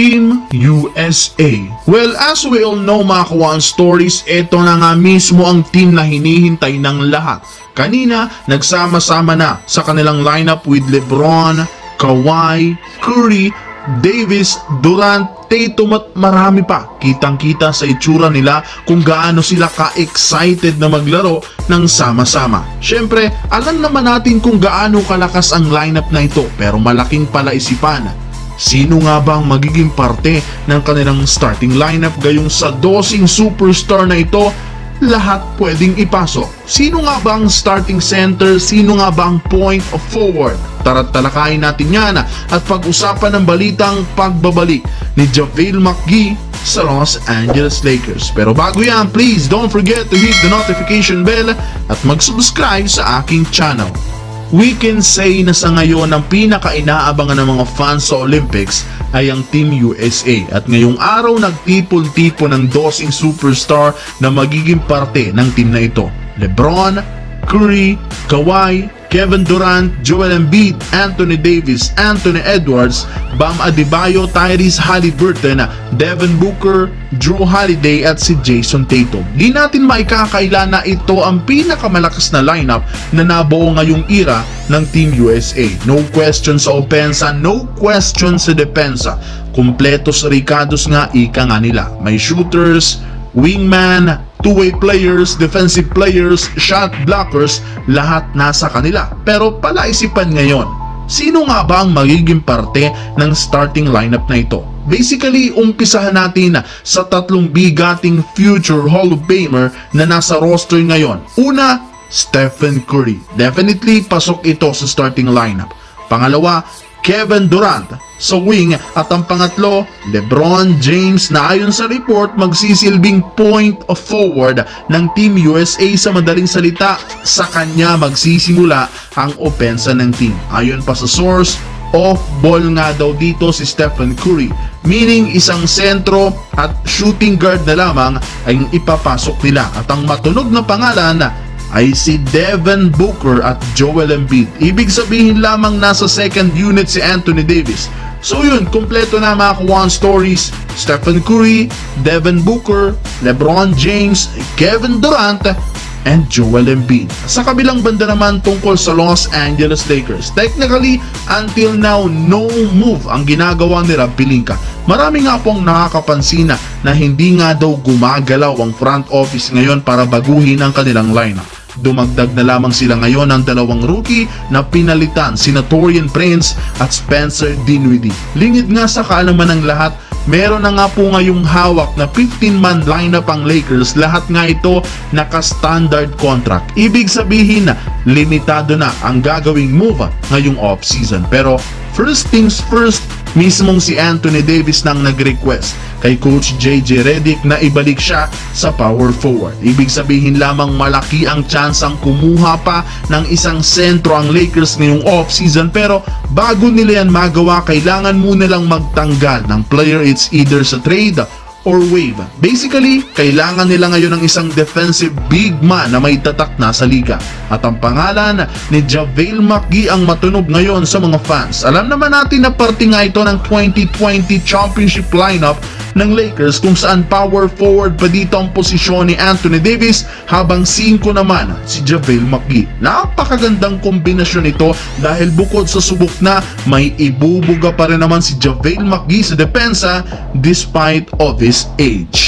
Team USA. Well, as we all know mga kawan stories, ito na nga mismo ang team na hinihintay ng lahat. Kanina, nagsama-sama na sa kanilang lineup with LeBron, Kawhi, Curry, Davis, Durant, Tatum at marami pa. Kitang-kita sa itsura nila kung gaano sila ka-excited na maglaro ng sama-sama. Syempre, alam naman natin kung gaano kalakas ang lineup na ito, pero malaking palaisipan. Sino nga ba ang magiging parte ng kanilang starting lineup gayong sa dosing superstar na ito? Lahat pwedeng ipasok. Sino nga ba ang starting center? Sino nga ba ang point of forward? Tara't talakayin natin yan at pag-usapan ng balitang pagbabalik ni JaVale McGee sa Los Angeles Lakers. Pero bago yan, please don't forget to hit the notification bell at mag-subscribe sa aking channel. We can say na sa ngayon ang pinaka-inaabangan ng mga fans sa Olympics ay ang Team USA at ngayong araw nagtipon-tipon ng dosing superstar na magiging parte ng team na ito. LeBron, Curry, Kawhi, Kevin Durant, Joel Embiid, Anthony Davis, Anthony Edwards, Bam Adebayo, Tyrese Haliburton, Devin Booker, Jrue Holiday at si Jason Tatum. Di natin maikakaila na ito ang pinakamalakas na lineup na nabuo ngayong era ng Team USA. No question sa opensa, no question sa depensa. Kompletos ricados nga ika nga nila. May shooters, wingman, two-way players, defensive players, shot blockers, lahat nasa kanila. Pero palaisipan ngayon, sino nga ba ang magiging parte ng starting lineup na ito? Basically, umpisahan natin sa tatlong bigating future Hall of Famer na nasa roster ngayon. Una, Stephen Curry. Definitely pasok ito sa starting lineup. Pangalawa, Kevin Durant sa wing at ang pangatlo, LeBron James na ayon sa report magsisilbing point of forward ng Team USA. Sa madaling salita, sa kanya magsisimula ang opensa ng team. Ayon pa sa source, off-ball nga daw dito si Stephen Curry, meaning isang sentro at shooting guard na lamang ay ipapasok nila at ang matunog na pangalan ay si Devin Booker at Joel Embiid. Ibig sabihin lamang nasa second unit si Anthony Davis. So yun, kompleto na mga Kawan stories. Stephen Curry, Devin Booker, LeBron James, Kevin Durant, and Joel Embiid. Sa kabilang banda naman tungkol sa Los Angeles Lakers. Technically, until now, no move ang ginagawa nila Pelinka. Marami nga pong nakakapansin na hindi nga daw gumagalaw ang front office ngayon para baguhin ang kanilang lineup. Dumagdag na lamang sila ngayon ng dalawang rookie na pinalitan, sina Taurean Prince at Spencer Dinwiddie. Lingid nga sa kaalaman ng lahat, meron na nga po ngayong hawak na 15-man lineup ang Lakers. Lahat nga ito naka-standard contract. Ibig sabihin na limitado na ang gagawing move ngayong off-season. Pero first things first, mismong si Anthony Davis nang nag-request kay Coach JJ Redick na ibalik siya sa power forward. Ibig sabihin lamang malaki ang tsansang kumuha pa ng isang sentro ang Lakers ngayong off-season. Pero bago nila yan magawa, kailangan muna lang magtanggal ng player. It's either sa trade or wave. Basically, kailangan nila ngayon ng isang defensive big man na may tatak na sa liga. At ang pangalan ni JaVale McGee ang matunog ngayon sa mga fans. Alam naman natin na parte nga ito ng 2020 championship lineup ng Lakers kung saan power forward pa dito ang posisyon ni Anthony Davis habang 5 naman si JaVale McGee. Napakagandang kombinasyon ito dahil bukod sa subok na may ibubuga pa rin naman si JaVale McGee sa depensa despite of his age.